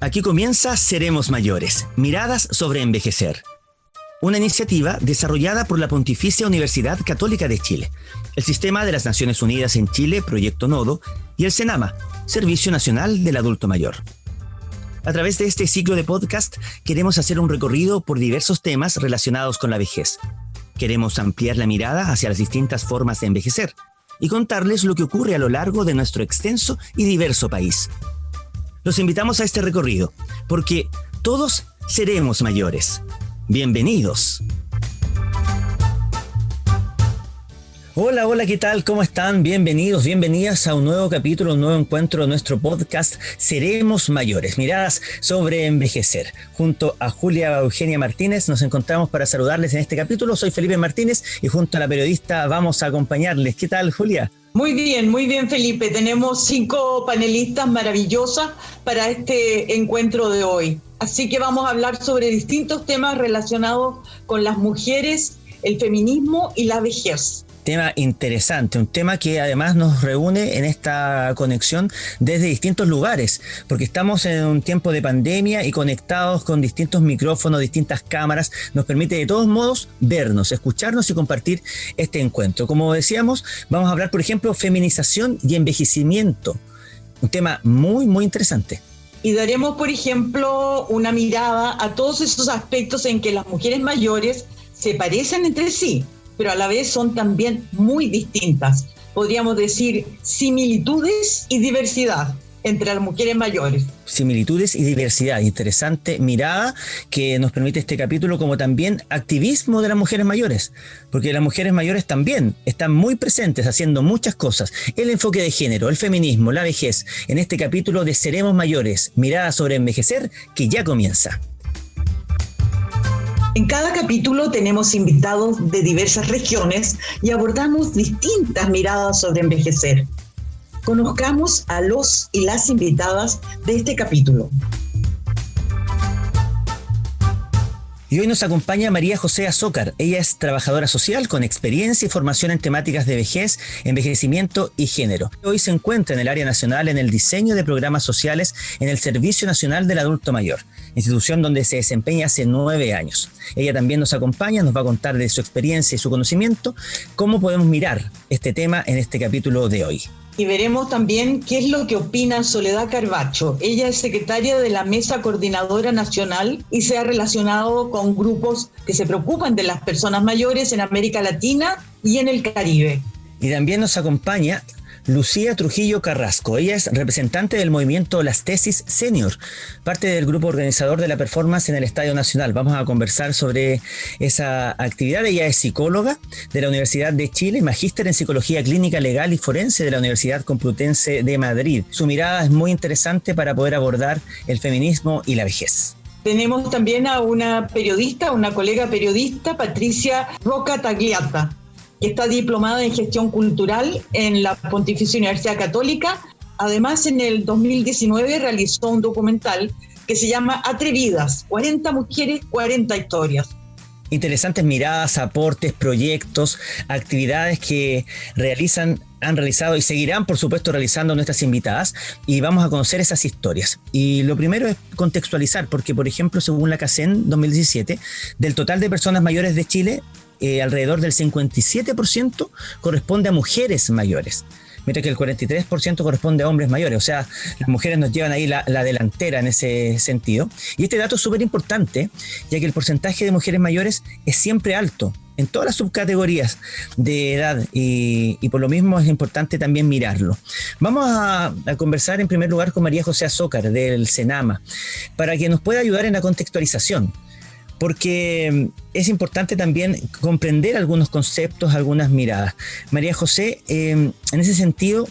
Aquí comienza Seremos Mayores, miradas sobre envejecer. Una iniciativa desarrollada por la Pontificia Universidad Católica de Chile, el Sistema de las Naciones Unidas en Chile, Proyecto Nodo, y el SENAMA, Servicio Nacional del Adulto Mayor. A través de este ciclo de podcast queremos hacer un recorrido por diversos temas relacionados con la vejez. Queremos ampliar la mirada hacia las distintas formas de envejecer y contarles lo que ocurre a lo largo de nuestro extenso y diverso país. Los invitamos a este recorrido, porque todos seremos mayores. Bienvenidos. Hola, ¿qué tal? ¿Cómo están? Bienvenidos, bienvenidas a un nuevo capítulo, un nuevo encuentro de nuestro podcast Seremos Mayores, miradas sobre envejecer. Junto a Julia Eugenia Martínez nos encontramos para saludarles en este capítulo. Soy Felipe Martínez y junto a la periodista vamos a acompañarles. ¿Qué tal, Julia? Muy bien, Felipe. Tenemos 5 panelistas maravillosas para este encuentro de hoy. Así que vamos a hablar sobre distintos temas relacionados con las mujeres, el feminismo y la vejez. Tema interesante, un tema que además nos reúne en esta conexión desde distintos lugares, porque estamos en un tiempo de pandemia y conectados con distintos micrófonos, distintas cámaras, nos permite de todos modos vernos, escucharnos y compartir este encuentro. Como decíamos, vamos a hablar, por ejemplo, feminización y envejecimiento, un tema muy interesante. Y daremos, por ejemplo, una mirada a todos esos aspectos en que las mujeres mayores se parecen entre sí, pero a la vez son también muy distintas. Podríamos decir similitudes y diversidad entre las mujeres mayores. Similitudes y diversidad, interesante mirada que nos permite este capítulo, como también activismo de las mujeres mayores, porque las mujeres mayores también están muy presentes haciendo muchas cosas. El enfoque de género, el feminismo, la vejez, en este capítulo de Seremos Mayores, mirada sobre envejecer, que ya comienza. En cada capítulo tenemos invitados de diversas regiones y abordamos distintas miradas sobre envejecer. Conozcamos a los y las invitadas de este capítulo. Y hoy nos acompaña María José Azócar. Ella es trabajadora social con experiencia y formación en temáticas de vejez, envejecimiento y género. Hoy se encuentra en el área nacional en el diseño de programas sociales en el Servicio Nacional del Adulto Mayor, institución donde se desempeña hace 9 años. Ella también nos acompaña, nos va a contar de su experiencia y su conocimiento, cómo podemos mirar este tema en este capítulo de hoy. Y veremos también qué es lo que opina Soledad Carbacho. Ella es secretaria de la Mesa Coordinadora Nacional y se ha relacionado con grupos que se preocupan de las personas mayores en América Latina y en el Caribe. Y también nos acompaña Lucía Trujillo Carrasco. Ella es representante del movimiento Las Tesis Senior, parte del grupo organizador de la performance en el Estadio Nacional. Vamos a conversar sobre esa actividad. Ella es psicóloga de la Universidad de Chile, magíster en Psicología Clínica Legal y Forense de la Universidad Complutense de Madrid. Su mirada es muy interesante para poder abordar el feminismo y la vejez. Tenemos también a una periodista, una colega periodista, Patricia Roca Tagliata, que está diplomada en gestión cultural en la Pontificia Universidad Católica. Además, en el 2019 realizó un documental que se llama Atrevidas, 40 mujeres, 40 historias. Interesantes miradas, aportes, proyectos, actividades que han realizado y seguirán, por supuesto, realizando nuestras invitadas, y vamos a conocer esas historias. Y lo primero es contextualizar, porque, por ejemplo, según la CACEN 2017, del total de personas mayores de Chile, alrededor del 57% corresponde a mujeres mayores, mientras que el 43% corresponde a hombres mayores. O sea, las mujeres nos llevan ahí la delantera en ese sentido. Y este dato es súper importante, ya que el porcentaje de mujeres mayores es siempre alto en todas las subcategorías de edad, y por lo mismo es importante también mirarlo. Vamos a conversar en primer lugar con María José Azócar del SENAMA, para que nos pueda ayudar en la contextualización, porque es importante también comprender algunos conceptos, algunas miradas. María José, en ese sentido,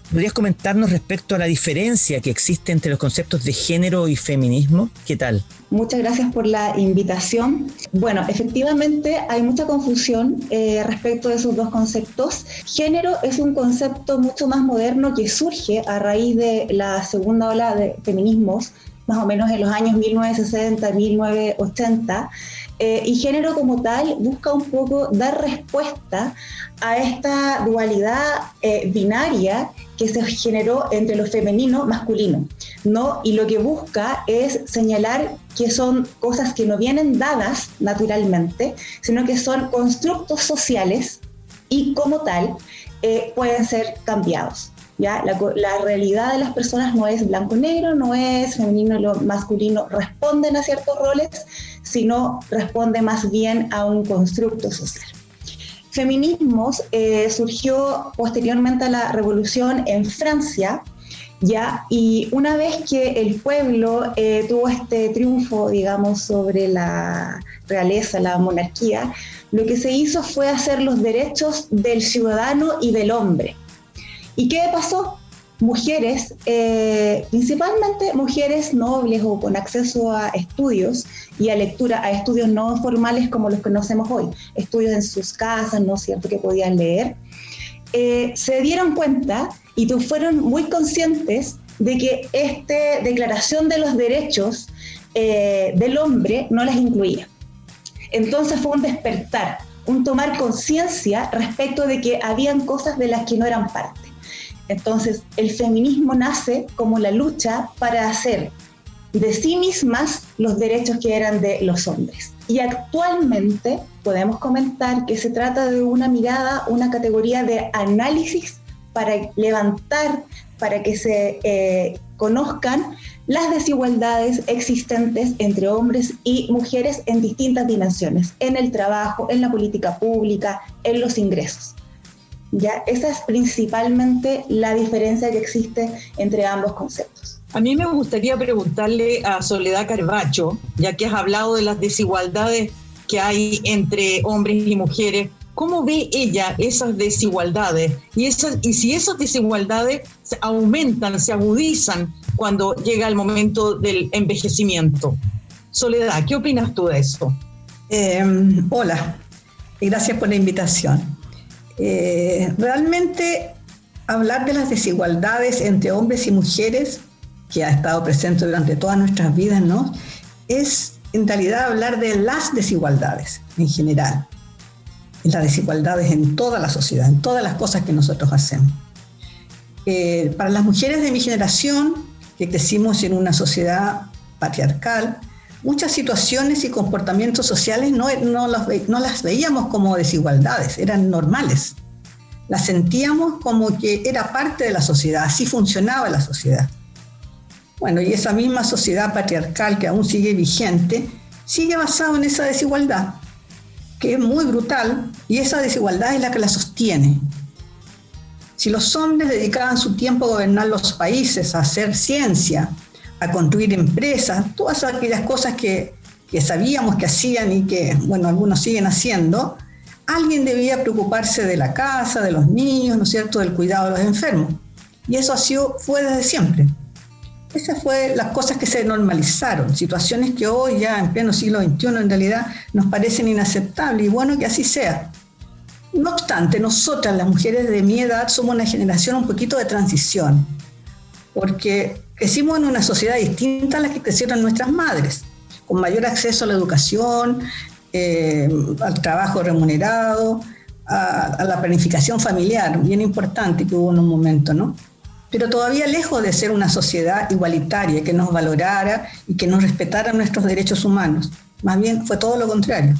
¿podrías comentarnos respecto a la diferencia que existe entre los conceptos de género y feminismo? ¿Qué tal? Muchas gracias por la invitación. Bueno, efectivamente hay mucha confusión respecto de esos dos conceptos. Género es un concepto mucho más moderno que surge a raíz de la segunda ola de feminismos, más o menos en los años 1960, 1980, y género como tal busca un poco dar respuesta a esta dualidad binaria que que se generó entre lo femenino masculino, ¿no? Y lo que busca es señalar que son cosas que no vienen dadas naturalmente, sino que son constructos sociales y como tal pueden ser cambiados. ¿Ya? La realidad de las personas no es blanco-negro, no es femenino o masculino, responden a ciertos roles, sino responde más bien a un constructo social. Feminismos surgió posteriormente a la revolución en Francia, ¿ya? Y una vez que el pueblo tuvo este triunfo, digamos, sobre la realeza, la monarquía, lo que se hizo fue hacer los derechos del ciudadano y del hombre. ¿Y qué pasó? Mujeres, principalmente mujeres nobles o con acceso a estudios y a lectura, a estudios no formales como los que conocemos hoy, estudios en sus casas, ¿no es cierto?, que podían leer, se dieron cuenta y fueron muy conscientes de que esta declaración de los derechos del hombre no las incluía. Entonces fue un despertar, un tomar conciencia respecto de que habían cosas de las que no eran parte. Entonces, el feminismo nace como la lucha para hacer de sí mismas los derechos que eran de los hombres. Y actualmente podemos comentar que se trata de una mirada, una categoría de análisis para levantar, para que se conozcan las desigualdades existentes entre hombres y mujeres en distintas dimensiones, en el trabajo, en la política pública, en los ingresos. ¿Ya? Esa es principalmente la diferencia que existe entre ambos conceptos. A mí me gustaría preguntarle a Soledad Carbacho, ya que has hablado de las desigualdades que hay entre hombres y mujeres, ¿cómo ve ella esas desigualdades? Y si esas desigualdades aumentan, se agudizan cuando llega el momento del envejecimiento. Soledad, ¿qué opinas tú de eso? Hola, y gracias por la invitación. Realmente hablar de las desigualdades entre hombres y mujeres, que ha estado presente durante todas nuestras vidas, ¿no?, es en realidad hablar de las desigualdades en general, las desigualdades en toda la sociedad, en todas las cosas que nosotros hacemos. Para las mujeres de mi generación, que crecimos en una sociedad patriarcal, muchas situaciones y comportamientos sociales no las veíamos como desigualdades, eran normales. Las sentíamos como que era parte de la sociedad, así funcionaba la sociedad. Bueno, y esa misma sociedad patriarcal que aún sigue vigente, sigue basada en esa desigualdad, que es muy brutal, y esa desigualdad es la que la sostiene. Si los hombres dedicaban su tiempo a gobernar los países, a hacer ciencia, a construir empresas, todas aquellas cosas que sabíamos que hacían y que, bueno, algunos siguen haciendo, alguien debía preocuparse de la casa, de los niños, ¿no es cierto?, del cuidado de los enfermos. Y eso fue desde siempre. Esas fueron las cosas que se normalizaron, situaciones que hoy, ya en pleno siglo XXI, en realidad nos parecen inaceptables, y bueno que así sea. No obstante, nosotras, las mujeres de mi edad, somos una generación un poquito de transición, porque crecimos en una sociedad distinta a la que crecieron nuestras madres, con mayor acceso a la educación, al trabajo remunerado, a la planificación familiar, bien importante que hubo en un momento, ¿no? Pero todavía lejos de ser una sociedad igualitaria, que nos valorara y que nos respetara nuestros derechos humanos. Más bien fue todo lo contrario.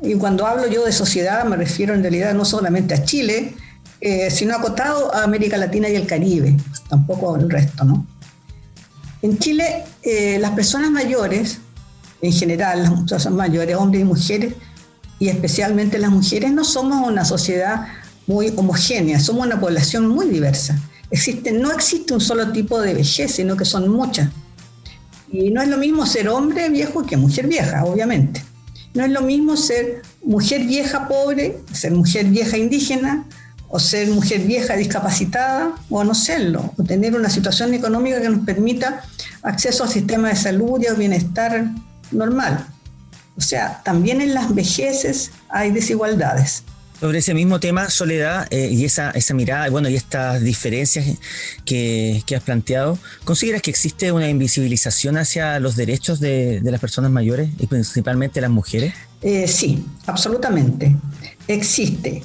Y cuando hablo yo de sociedad me refiero en realidad no solamente a Chile, sino acotado a América Latina y el Caribe, tampoco el resto, ¿no? En Chile, las personas mayores, en general, las personas mayores, hombres y mujeres, y especialmente las mujeres, no somos una sociedad muy homogénea, somos una población muy diversa. No existe un solo tipo de vejez, sino que son muchas. Y no es lo mismo ser hombre viejo que mujer vieja, obviamente. No es lo mismo ser mujer vieja pobre, ser mujer vieja indígena, o ser mujer vieja discapacitada, o no serlo, o tener una situación económica que nos permita acceso al sistema de salud y al bienestar normal. O sea, también en las vejeces hay desigualdades. Sobre ese mismo tema, Soledad, y esa mirada, bueno, y estas diferencias que has planteado, ¿consideras que existe una invisibilización hacia los derechos de las personas mayores y principalmente las mujeres? Sí, absolutamente. Existe.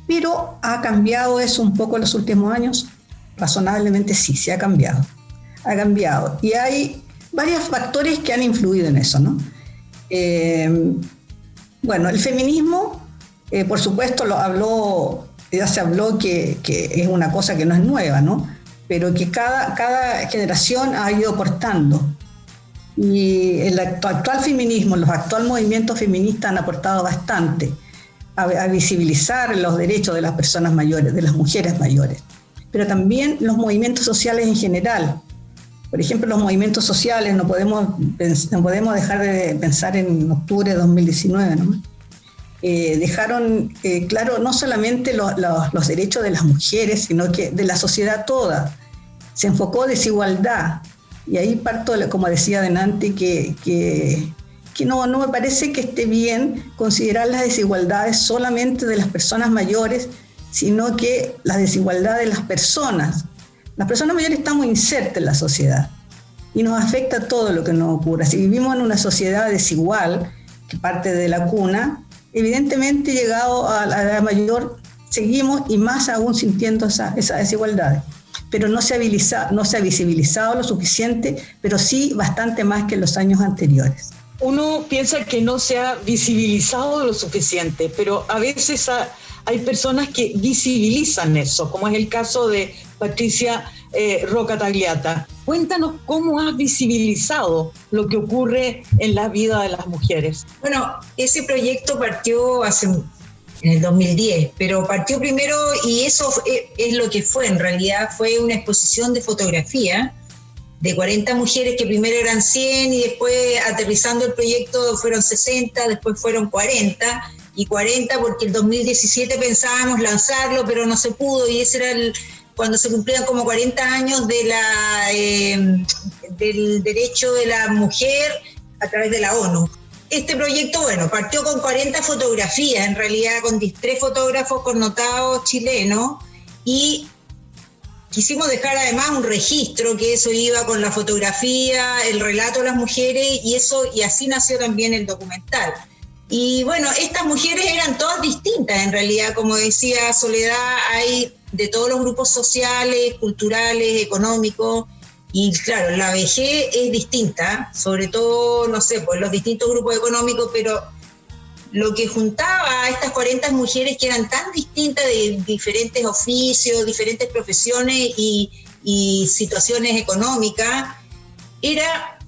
Pero ha cambiado eso un poco en los últimos años. razonablemente sí, se ha cambiado. Ha cambiado. Y hay varios factores que han influido en eso, ¿no? Bueno, el feminismo, por supuesto, ya se habló que es una cosa que no es nueva, ¿no? Pero que cada generación ha ido aportando. Y el actual feminismo, los actuales movimientos feministas han aportado bastante a visibilizar los derechos de las personas mayores, de las mujeres mayores. Pero también los movimientos sociales en general. Por ejemplo, los movimientos sociales, no podemos dejar de pensar en octubre de 2019, ¿no? Dejaron claro no solamente los derechos de las mujeres, sino que de la sociedad toda. Se enfocó desigualdad. Y ahí parto, como decía delante, que no me parece que esté bien considerar las desigualdades solamente de las personas mayores, sino que la desigualdad de las personas. Las personas mayores estamos insertas en la sociedad y nos afecta todo lo que nos ocurra. Si vivimos en una sociedad desigual, que parte de la cuna, evidentemente llegado a la edad mayor seguimos y más aún sintiendo esa desigualdad. Pero no se ha visibilizado lo suficiente, pero sí bastante más que en los años anteriores. Uno piensa que no se ha visibilizado lo suficiente, pero a veces hay personas que visibilizan eso, como es el caso de Patricia Roca Tagliata. Cuéntanos cómo has visibilizado lo que ocurre en la vida de las mujeres. Bueno, ese proyecto partió en el 2010, pero partió primero, y eso es lo que fue en realidad, fue una exposición de fotografía de 40 mujeres que primero eran 100 y después aterrizando el proyecto fueron 60, después fueron 40 y 40 porque el 2017 pensábamos lanzarlo, pero no se pudo y ese era cuando se cumplían como 40 años del derecho de la mujer a través de la ONU. Este proyecto, bueno, partió con 40 fotografías, en realidad con 3 fotógrafos connotados chilenos y quisimos dejar además un registro que eso iba con la fotografía, el relato de las mujeres y así nació también el documental. Y bueno, estas mujeres eran todas distintas en realidad, como decía Soledad, hay de todos los grupos sociales, culturales, económicos, y claro, la vejez es distinta, sobre todo, no sé, pues los distintos grupos económicos, pero lo que juntaba a estas 40 mujeres que eran tan distintas de diferentes oficios, diferentes profesiones y situaciones económicas, era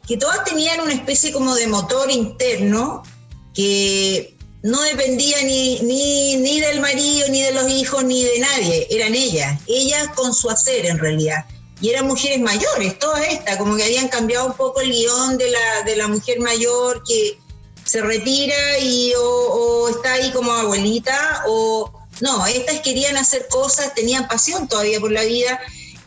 que todas tenían una especie como de motor interno que no dependía ni del marido, ni de los hijos, ni de nadie, eran ellas con su hacer en realidad. Y eran mujeres mayores, todas estas, como que habían cambiado un poco el guión de la mujer mayor que se retira o está ahí como abuelita, o no, estas querían hacer cosas, tenían pasión todavía por la vida.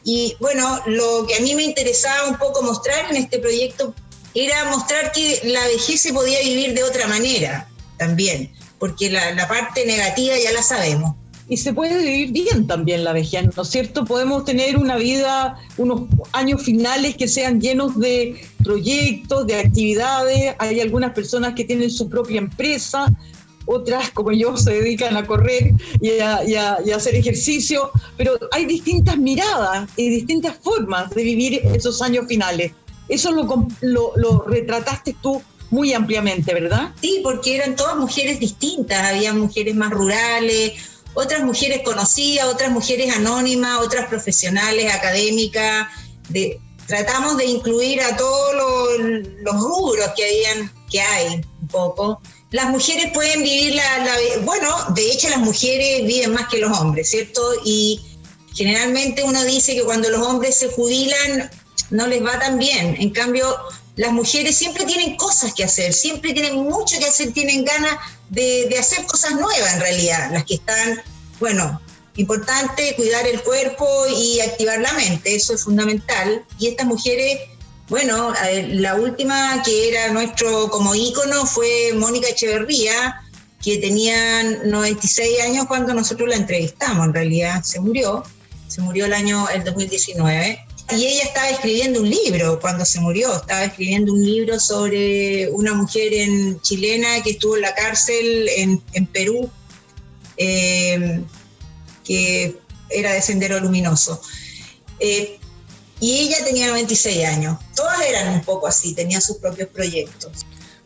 Y bueno, lo que a mí me interesaba un poco mostrar en este proyecto era mostrar que la vejez se podía vivir de otra manera también, porque la parte negativa ya la sabemos. Y se puede vivir bien también la vejez, ¿no es cierto? Podemos tener una vida, unos años finales que sean llenos de proyectos, de actividades. Hay algunas personas que tienen su propia empresa, otras como yo se dedican a correr y a hacer ejercicio, pero hay distintas miradas y distintas formas de vivir esos años finales. Eso lo retrataste tú muy ampliamente, ¿verdad? Sí, porque eran todas mujeres distintas, había mujeres más rurales, otras mujeres conocidas, otras mujeres anónimas, otras profesionales, académicas. Tratamos de incluir a todos los rubros que hay un poco. Las mujeres pueden vivir bueno, de hecho las mujeres viven más que los hombres, ¿cierto? Y generalmente uno dice que cuando los hombres se jubilan no les va tan bien. En cambio, las mujeres siempre tienen cosas que hacer, siempre tienen mucho que hacer, tienen ganas de hacer cosas nuevas en realidad, las que están, bueno, importante cuidar el cuerpo y activar la mente, eso es fundamental. Y estas mujeres, bueno, la última que era nuestro como ícono fue Mónica Echeverría, que tenía 96 años cuando nosotros la entrevistamos, en realidad se murió el 2019. Y ella estaba escribiendo un libro cuando se murió, estaba escribiendo un libro sobre una mujer chilena que estuvo en la cárcel en Perú, que era de Sendero Luminoso. y ella tenía 96 años. Todas eran un poco así, tenían sus propios proyectos.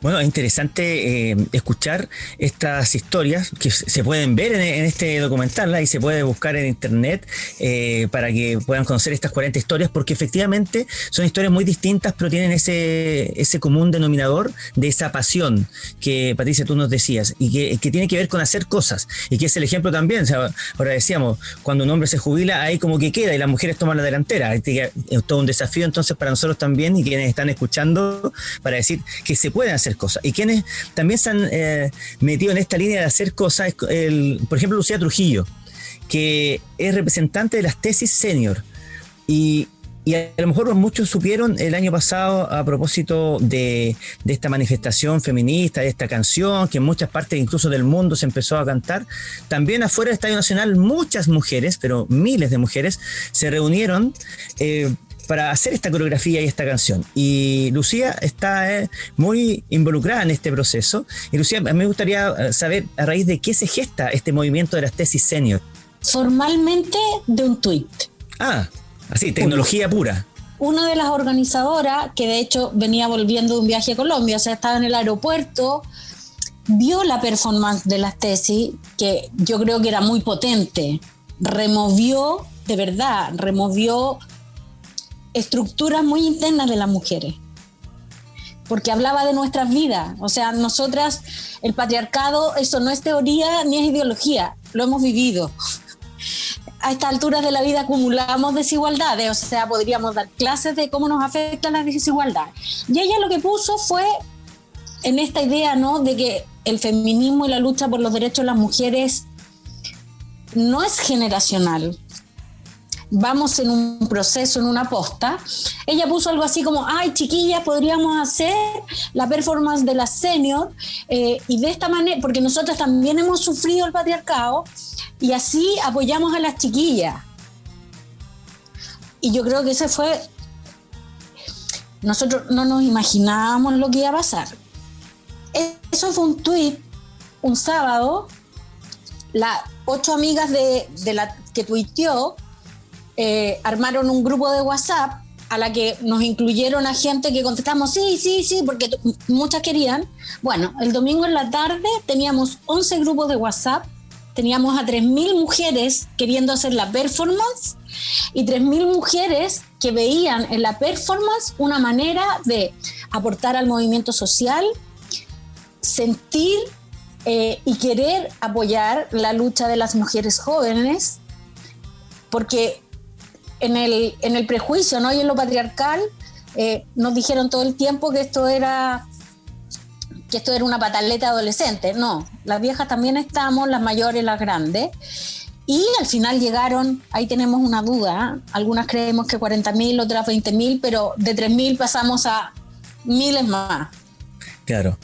Bueno, es interesante escuchar estas historias que se pueden ver en este documental y se puede buscar en internet para que puedan conocer estas 40 historias, porque efectivamente son historias muy distintas, pero tienen ese común denominador de esa pasión que, Patricia, tú nos decías, y que tiene que ver con hacer cosas, y que es el ejemplo también. O sea, ahora decíamos, cuando un hombre se jubila, ahí como que queda y las mujeres toman la delantera. Es todo un desafío entonces para nosotros también, y quienes están escuchando, para decir que se pueden hacer cosas. Y quienes también se han metido en esta línea de hacer cosas, por ejemplo, Lucía Trujillo, que es representante de las tesis senior, y a lo mejor muchos supieron el año pasado a propósito de esta manifestación feminista, de esta canción que en muchas partes incluso del mundo se empezó a cantar. También afuera del Estadio Nacional muchas mujeres, pero miles de mujeres, se reunieron para hacer esta coreografía y esta canción. Y Lucía está muy involucrada en este proceso. Y Lucía, a mí me gustaría saber a raíz de qué se gesta este movimiento de las tesis senior. Formalmente de un tuit. Ah, así, tecnología pura. Una de las organizadoras, que de hecho venía volviendo de un viaje a Colombia, o sea, estaba en el aeropuerto, vio la performance de las tesis, que yo creo que era muy potente. Removió estructuras muy internas de las mujeres, porque hablaba de nuestras vidas. O sea, nosotras, el patriarcado, eso no es teoría ni es ideología, lo hemos vivido. A estas alturas de la vida acumulamos desigualdades, o sea, podríamos dar clases de cómo nos afectan las desigualdades. Y ella lo que puso fue en esta idea, ¿no?, de que el feminismo y la lucha por los derechos de las mujeres no es generacional. Vamos en un proceso, en una posta. Ella puso algo así como, ay, chiquillas, podríamos hacer la performance de la senior, y de esta manera, porque nosotras también hemos sufrido el patriarcado, y así apoyamos a las chiquillas. Y yo creo que ese fue... Nosotros no nos imaginábamos lo que iba a pasar. Eso fue un tuit, un sábado, las 8 amigas de la que tuiteó, armaron un grupo de WhatsApp a la que nos incluyeron a gente que contestamos sí, porque muchas querían. Bueno, el domingo en la tarde teníamos 11 grupos de WhatsApp, teníamos a 3.000 mujeres queriendo hacer la performance y 3.000 mujeres que veían en la performance una manera de aportar al movimiento social, sentir y querer apoyar la lucha de las mujeres jóvenes, porque en el prejuicio, ¿no?, y en lo patriarcal, nos dijeron todo el tiempo que esto era una pataleta adolescente. No, las viejas también estamos, las mayores, las grandes. Y al final llegaron, ahí tenemos una duda, algunas creemos que 40.000, otras 20.000, pero de 3.000 pasamos a miles más. Claro,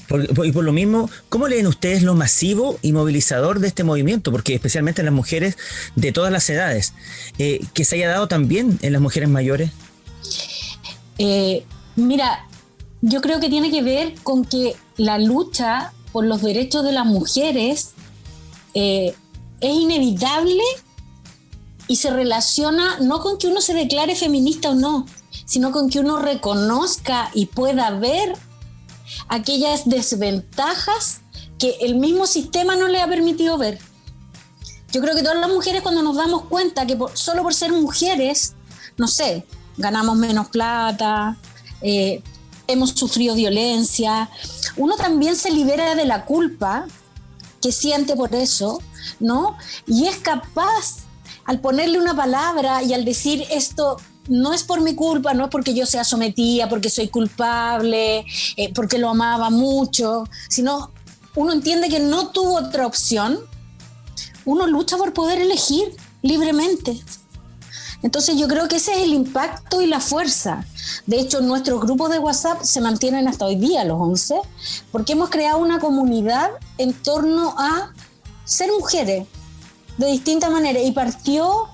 y por lo mismo, ¿cómo leen ustedes lo masivo y movilizador de este movimiento? Porque especialmente en las mujeres de todas las edades, que se haya dado también en las mujeres mayores. Mira, yo creo que tiene que ver con que la lucha por los derechos de las mujeres es inevitable y se relaciona no con que uno se declare feminista o no, sino con que uno reconozca y pueda ver aquellas desventajas que el mismo sistema no le ha permitido ver. Yo creo que todas las mujeres, cuando nos damos cuenta que solo por ser mujeres, no sé, ganamos menos plata, hemos sufrido violencia, uno también se libera de la culpa que siente por eso, ¿no? Y es capaz, al ponerle una palabra y al decir esto no es por mi culpa, no es porque yo sea sometida, porque soy culpable, porque lo amaba mucho, sino uno entiende que no tuvo otra opción, uno lucha por poder elegir libremente. Entonces yo creo que ese es el impacto y la fuerza. De hecho, nuestros grupos de WhatsApp se mantienen hasta hoy día, los 11, porque hemos creado una comunidad en torno a ser mujeres de distintas maneras, y partió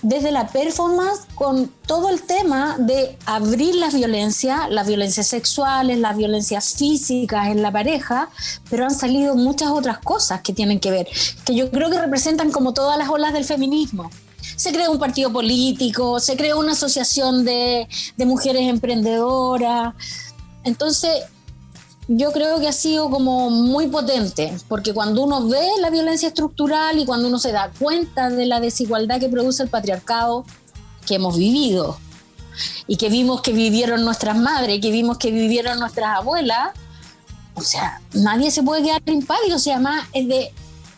desde la performance con todo el tema de abrir las violencias sexuales, las violencias físicas en la pareja, pero han salido muchas otras cosas que tienen que ver, que yo creo que representan como todas las olas del feminismo. se creó un partido político, se creó una asociación de mujeres emprendedoras. Entonces, yo creo que ha sido como muy potente, porque cuando uno ve la violencia estructural y cuando uno se da cuenta de la desigualdad que produce el patriarcado que hemos vivido y que vimos que vivieron nuestras madres, que vimos que vivieron nuestras abuelas, o sea, nadie se puede quedar impávido. O sea, además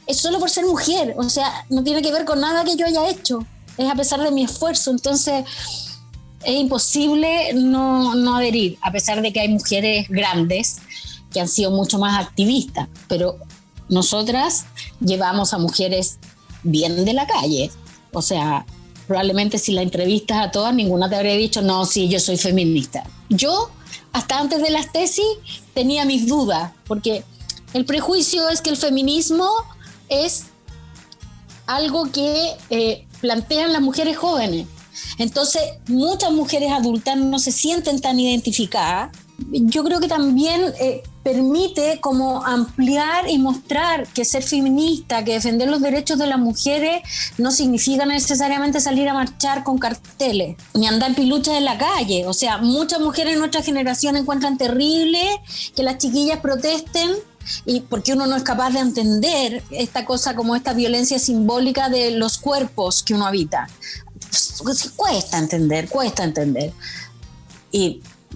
es solo por ser mujer, o sea, no tiene que ver con nada que yo haya hecho, es a pesar de mi esfuerzo. Entonces es imposible no adherir, a pesar de que hay mujeres grandes que han sido mucho más activistas, pero nosotras llevamos a mujeres bien de la calle. O sea, probablemente si la entrevistas a todas, ninguna te habría dicho, no, sí, yo soy feminista. Yo, hasta antes de las tesis, tenía mis dudas, porque el prejuicio es que el feminismo es algo que plantean las mujeres jóvenes. Entonces, muchas mujeres adultas no se sienten tan identificadas. Yo creo que también permite como ampliar y mostrar que ser feminista, que defender los derechos de las mujeres no significa necesariamente salir a marchar con carteles, ni andar en piluchas en la calle. O sea, muchas mujeres en nuestra generación encuentran terrible que las chiquillas protesten, y porque uno no es capaz de entender esta cosa como esta violencia simbólica de los cuerpos que uno habita. Cuesta entender.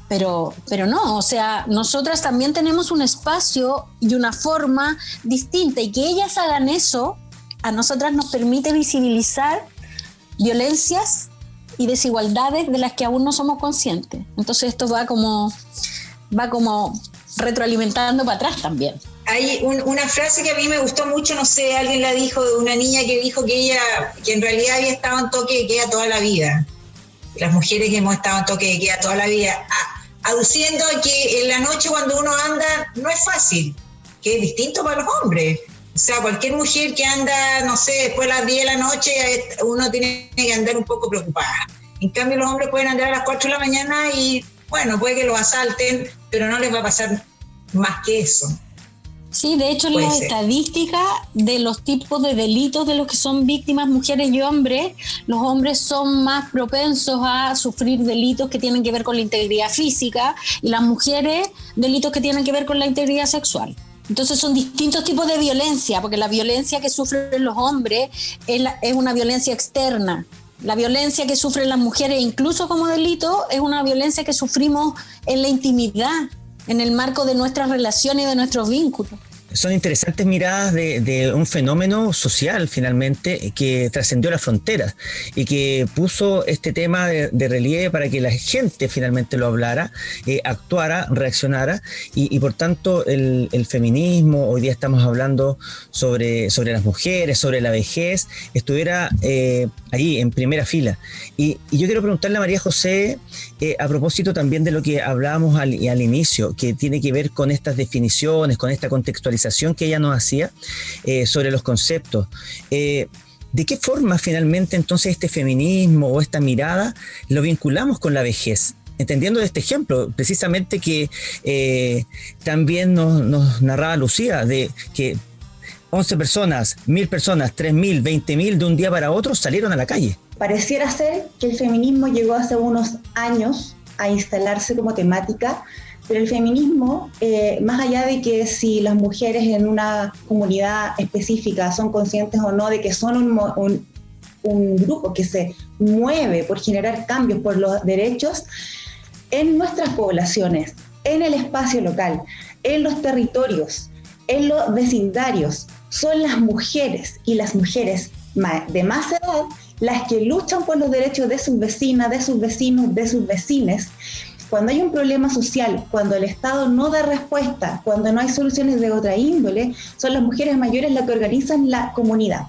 Pero no, o sea, nosotras también tenemos un espacio y una forma distinta, y que ellas hagan eso a nosotras nos permite visibilizar violencias y desigualdades de las que aún no somos conscientes. Entonces esto va como retroalimentando para atrás también. Hay una frase que a mí me gustó mucho, no sé, alguien la dijo, de una niña que dijo que en realidad había estado en toque de queda toda la vida. Las mujeres que hemos estado en toque de queda toda la vida, aduciendo a que en la noche cuando uno anda no es fácil, que es distinto para los hombres. O sea, cualquier mujer que anda, no sé, después de las 10 de la noche, uno tiene que andar un poco preocupada. En cambio, los hombres pueden andar a las 4 de la mañana y, bueno, puede que los asalten, pero no les va a pasar más que eso. Sí, de hecho, las estadísticas de los tipos de delitos de los que son víctimas mujeres y hombres, los hombres son más propensos a sufrir delitos que tienen que ver con la integridad física, y las mujeres delitos que tienen que ver con la integridad sexual. Entonces son distintos tipos de violencia, porque la violencia que sufren los hombres es una violencia externa. La violencia que sufren las mujeres, incluso como delito, es una violencia que sufrimos en la intimidad, en el marco de nuestras relaciones y de nuestros vínculos. Son interesantes miradas de un fenómeno social, finalmente, que trascendió las fronteras y que puso este tema de relieve para que la gente finalmente lo hablara, actuara, reaccionara, y por tanto el feminismo, hoy día estamos hablando sobre las mujeres, sobre la vejez, estuviera allí en primera fila. Y yo quiero preguntarle a María José, a propósito también de lo que hablábamos al inicio, que tiene que ver con estas definiciones, con esta contextualización que ella nos hacía sobre los conceptos. ¿De qué forma finalmente entonces este feminismo o esta mirada lo vinculamos con la vejez? Entendiendo de este ejemplo, precisamente que también nos narraba Lucía, de que 11 personas, 1000 personas, 3000, 20.000 de un día para otro salieron a la calle. Pareciera ser que el feminismo llegó hace unos años a instalarse como temática, pero el feminismo, más allá de que si las mujeres en una comunidad específica son conscientes o no de que son un grupo que se mueve por generar cambios por los derechos, en nuestras poblaciones, en el espacio local, en los territorios, en los vecindarios, son las mujeres y las mujeres de más edad las que luchan por los derechos de sus vecinas, de sus vecinos, de sus vecines. Cuando hay un problema social, cuando el Estado no da respuesta, cuando no hay soluciones de otra índole, son las mujeres mayores las que organizan la comunidad.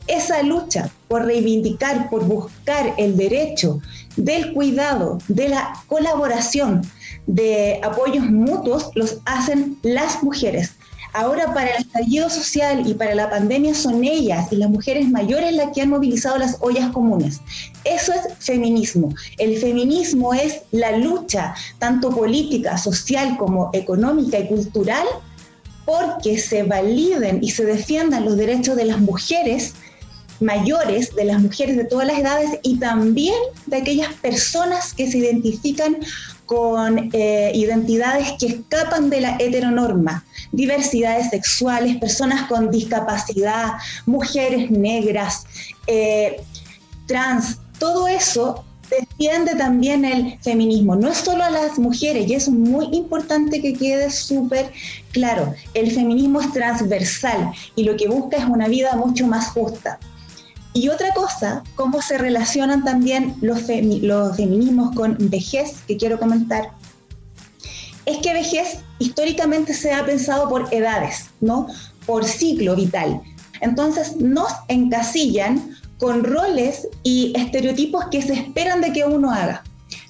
Esa lucha por reivindicar, por buscar el derecho del cuidado, de la colaboración, de apoyos mutuos, los hacen las mujeres. Ahora, para el estallido social y para la pandemia, son ellas y las mujeres mayores las que han movilizado las ollas comunes. Eso es feminismo. El feminismo es la lucha, tanto política, social como económica y cultural, porque se validen y se defiendan los derechos de las mujeres mayores, de las mujeres de todas las edades y también de aquellas personas que se identifican con identidades que escapan de la heteronorma, diversidades sexuales, personas con discapacidad, mujeres negras, trans, todo eso defiende también el feminismo, no es solo a las mujeres, y es muy importante que quede súper claro, el feminismo es transversal y lo que busca es una vida mucho más justa. Y otra cosa, cómo se relacionan también los feminismos con vejez, que quiero comentar, es que vejez históricamente se ha pensado por edades, ¿no? Por ciclo vital. Entonces nos encasillan con roles y estereotipos que se esperan de que uno haga,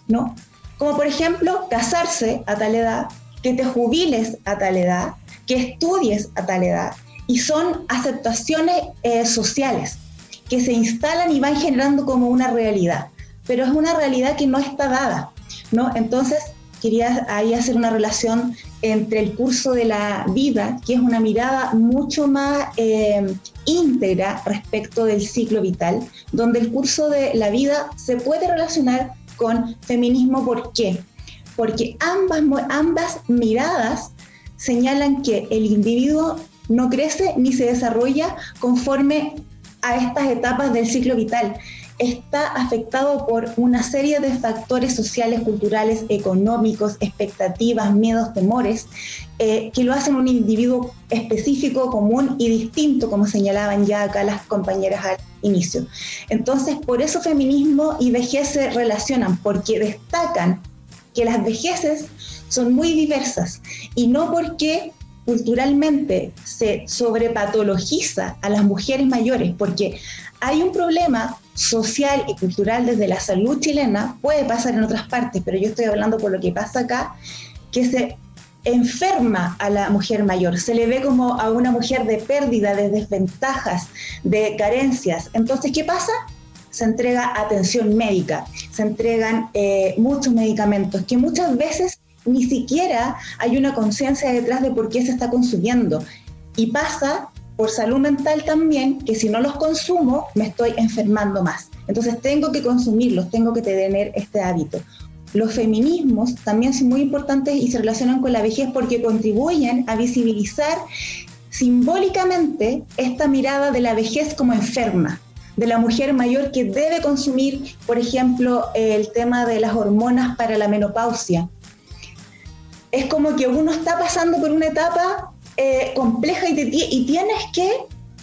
¿no? Como por ejemplo, casarse a tal edad, que te jubiles a tal edad, que estudies a tal edad, y son aceptaciones sociales que se instalan y van generando como una realidad, pero es una realidad que no está dada, ¿no? Entonces, quería ahí hacer una relación entre el curso de la vida, que es una mirada mucho más íntegra respecto del ciclo vital, donde el curso de la vida se puede relacionar con feminismo. ¿Por qué? Porque ambas miradas señalan que el individuo no crece ni se desarrolla conforme a estas etapas del ciclo vital. Está afectado por una serie de factores sociales, culturales, económicos, expectativas, miedos, temores, que lo hacen un individuo específico, común y distinto, como señalaban ya acá las compañeras al inicio. Entonces, por eso feminismo y vejez se relacionan, porque destacan que las vejeces son muy diversas, y no porque culturalmente se sobrepatologiza a las mujeres mayores, porque hay un problema social y cultural desde la salud chilena, puede pasar en otras partes, pero yo estoy hablando por lo que pasa acá, que se enferma a la mujer mayor, se le ve como a una mujer de pérdida, de desventajas, de carencias. Entonces, ¿qué pasa? Se entrega atención médica, se entregan muchos medicamentos que muchas veces ni siquiera hay una conciencia detrás de por qué se está consumiendo. Y pasa por salud mental también, que si no los consumo, me estoy enfermando más. Entonces tengo que consumirlos, tengo que tener este hábito. Los feminismos también son muy importantes y se relacionan con la vejez porque contribuyen a visibilizar simbólicamente esta mirada de la vejez como enferma, de la mujer mayor que debe consumir, por ejemplo, el tema de las hormonas para la menopausia. Es como que uno está pasando por una etapa compleja y tienes que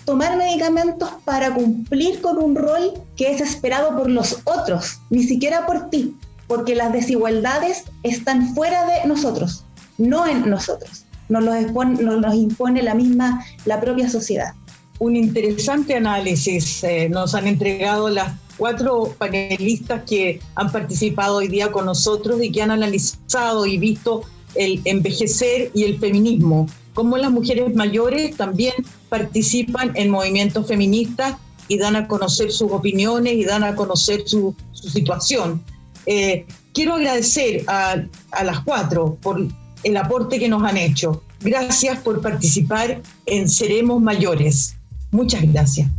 tomar medicamentos para cumplir con un rol que es esperado por los otros, ni siquiera por ti, porque las desigualdades están fuera de nosotros, no en nosotros. Nos impone la propia sociedad. Un interesante análisis nos han entregado las 4 panelistas que han participado hoy día con nosotros y que han analizado y visto el envejecer y el feminismo, cómo las mujeres mayores también participan en movimientos feministas y dan a conocer sus opiniones y dan a conocer su situación. Quiero agradecer a las 4 por el aporte que nos han hecho. Gracias por participar en Seremos Mayores. Muchas gracias.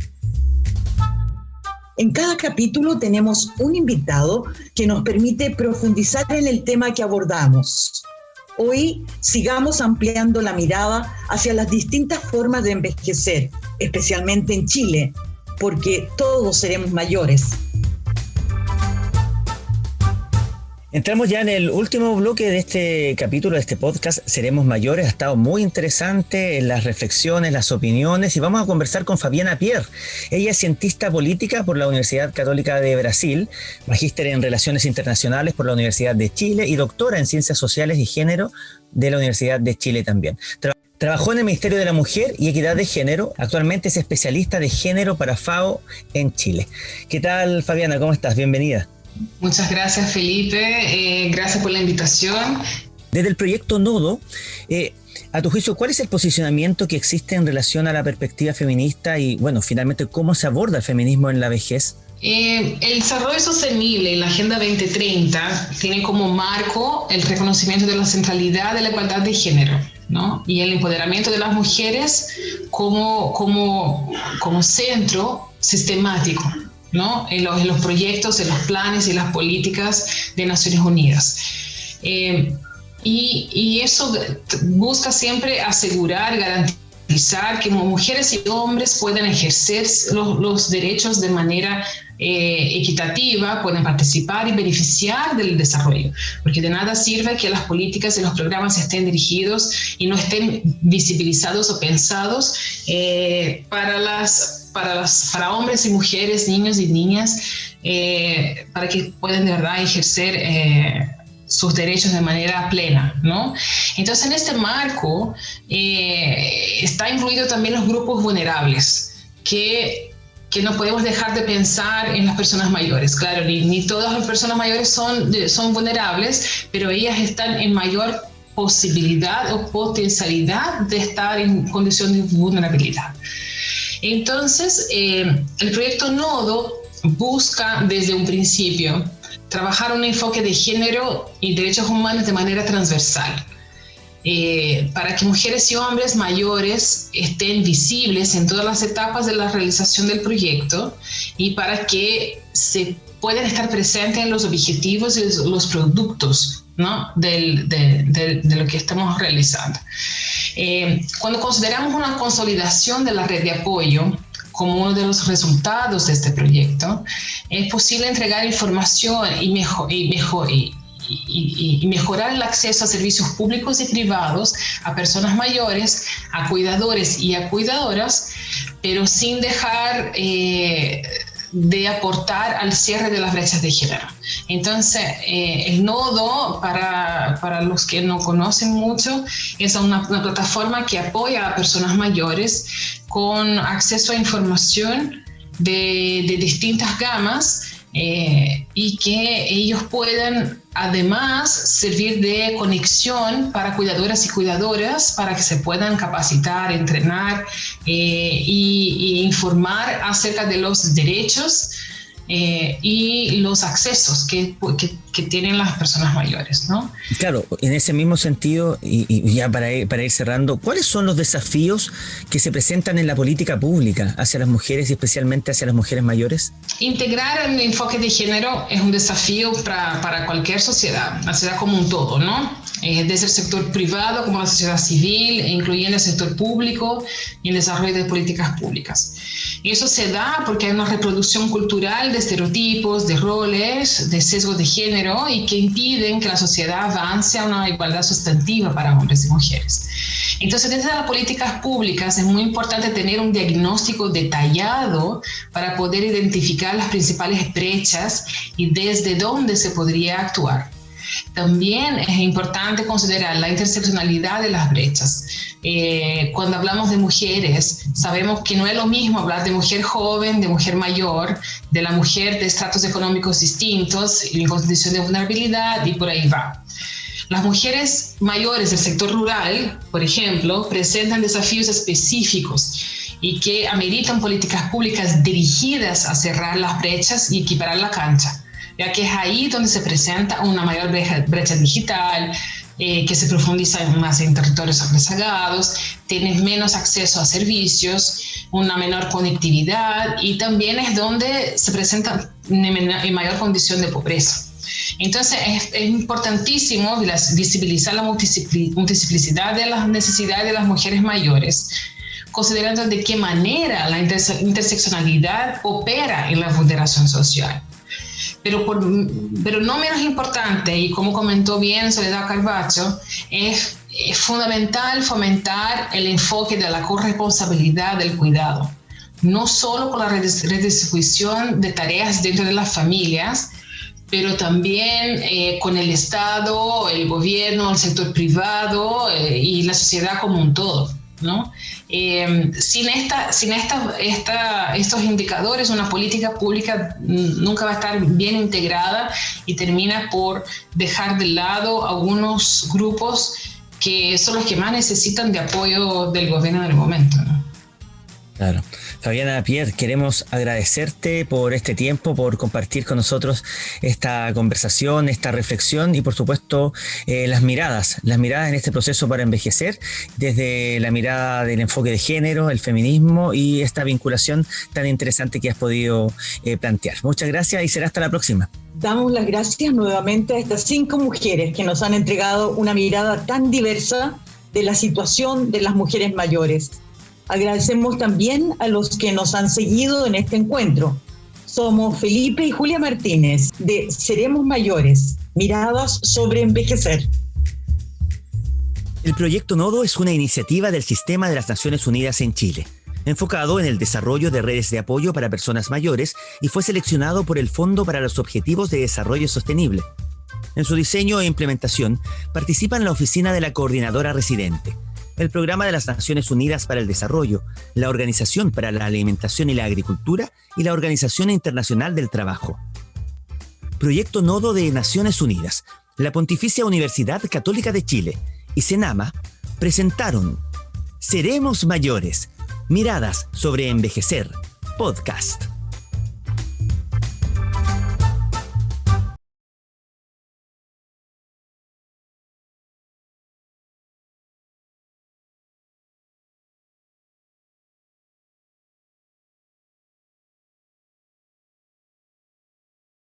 En cada capítulo tenemos un invitado que nos permite profundizar en el tema que abordamos. Hoy sigamos ampliando la mirada hacia las distintas formas de envejecer, especialmente en Chile, porque todos seremos mayores. Entramos ya en el último bloque de este capítulo, de este podcast, Seremos Mayores. Ha estado muy interesante las reflexiones, las opiniones, y vamos a conversar con Fabiana Pierre. Ella es cientista política por la Universidad Católica de Brasil, magíster en Relaciones Internacionales por la Universidad de Chile y doctora en Ciencias Sociales y Género de la Universidad de Chile también. Trabajó en el Ministerio de la Mujer y Equidad de Género. Actualmente es especialista de género para FAO en Chile. ¿Qué tal, Fabiana? ¿Cómo estás? Bienvenida. Muchas gracias, Felipe. Gracias por la invitación. Desde el proyecto Nodo, a tu juicio, ¿cuál es el posicionamiento que existe en relación a la perspectiva feminista y, bueno, finalmente, cómo se aborda el feminismo en la vejez? El desarrollo sostenible en la Agenda 2030 tiene como marco el reconocimiento de la centralidad de la igualdad de género. ¿no? Y el empoderamiento de las mujeres como centro sistemático, ¿no? En los proyectos, en los planes y las políticas de Naciones Unidas. Y eso busca siempre asegurar, garantizar que mujeres y hombres puedan ejercer los derechos de manera equitativa, pueden participar y beneficiar del desarrollo, porque de nada sirve que las políticas y los programas estén dirigidos y no estén visibilizados o pensados para hombres y mujeres, niños y niñas, para que puedan de verdad ejercer sus derechos de manera plena, ¿no? Entonces, en este marco está incluido también los grupos vulnerables, que no podemos dejar de pensar en las personas mayores. Claro, ni todas las personas mayores son vulnerables, pero ellas están en mayor posibilidad o potencialidad de estar en condición de vulnerabilidad. Entonces, el proyecto Nodo busca desde un principio trabajar un enfoque de género y derechos humanos de manera transversal, para que mujeres y hombres mayores estén visibles en todas las etapas de la realización del proyecto y para que se puedan estar presentes en los objetivos y los productos, ¿no? de lo que estamos realizando. Cuando consideramos una consolidación de la red de apoyo como uno de los resultados de este proyecto, es posible entregar información y mejorar el acceso a servicios públicos y privados a personas mayores, a cuidadores y a cuidadoras, pero sin dejar de aportar al cierre de las brechas de género. Entonces, el Nodo, para los que no conocen mucho, es una plataforma que apoya a personas mayores con acceso a información de distintas gamas, y que ellos puedan además servir de conexión para cuidadoras y cuidadoras para que se puedan capacitar, entrenar y informar acerca de los derechos y los accesos que tienen las personas mayores, ¿no? Claro, en ese mismo sentido, y ya para ir cerrando, ¿cuáles son los desafíos que se presentan en la política pública hacia las mujeres y especialmente hacia las mujeres mayores? Integrar el enfoque de género es un desafío para cualquier sociedad, la sociedad como un todo, ¿no? Desde el sector privado como la sociedad civil, incluyendo el sector público y el desarrollo de políticas públicas. Y eso se da porque hay una reproducción cultural de estereotipos, de roles, de sesgos de género y que impiden que la sociedad avance a una igualdad sustantiva para hombres y mujeres. Entonces, desde las políticas públicas es muy importante tener un diagnóstico detallado para poder identificar las principales brechas y desde dónde se podría actuar. También es importante considerar la interseccionalidad de las brechas. Cuando hablamos de mujeres, sabemos que no es lo mismo hablar de mujer joven, de mujer mayor, de la mujer de estratos económicos distintos, en condición de vulnerabilidad y por ahí va. Las mujeres mayores del sector rural, por ejemplo, presentan desafíos específicos y que ameritan políticas públicas dirigidas a cerrar las brechas y equiparar la cancha, ya que es ahí donde se presenta una mayor brecha digital, que se profundiza más en territorios rezagados, tienes menos acceso a servicios, una menor conectividad y también es donde se presenta en mayor condición de pobreza. Entonces es importantísimo visibilizar la multiplicidad de las necesidades de las mujeres mayores, considerando de qué manera la interseccionalidad opera en la vulneración social. Pero no menos importante, y como comentó bien Soledad Carbacho, es fundamental fomentar el enfoque de la corresponsabilidad del cuidado, no solo con la redistribución de tareas dentro de las familias, pero también con el Estado, el gobierno, el sector privado y la sociedad como un todo, ¿no? Sin estos indicadores, una política pública nunca va a estar bien integrada y termina por dejar de lado algunos grupos que son los que más necesitan de apoyo del gobierno en el momento, ¿no? Claro. Fabiana Pierre, queremos agradecerte por este tiempo, por compartir con nosotros esta conversación, esta reflexión y por supuesto las miradas en este proceso para envejecer, desde la mirada del enfoque de género, el feminismo y esta vinculación tan interesante que has podido plantear. Muchas gracias y será hasta la próxima. Damos las gracias nuevamente a estas 5 mujeres que nos han entregado una mirada tan diversa de la situación de las mujeres mayores. Agradecemos también a los que nos han seguido en este encuentro. Somos Felipe y Julia Martínez de Seremos Mayores, miradas sobre envejecer. El proyecto Nodo es una iniciativa del Sistema de las Naciones Unidas en Chile, enfocado en el desarrollo de redes de apoyo para personas mayores y fue seleccionado por el Fondo para los Objetivos de Desarrollo Sostenible. En su diseño e implementación participan la Oficina de la Coordinadora Residente, el Programa de las Naciones Unidas para el Desarrollo, la Organización para la Alimentación y la Agricultura y la Organización Internacional del Trabajo. Proyecto Nodo de Naciones Unidas, la Pontificia Universidad Católica de Chile y CENAMA presentaron Seremos Mayores, miradas sobre envejecer, podcast.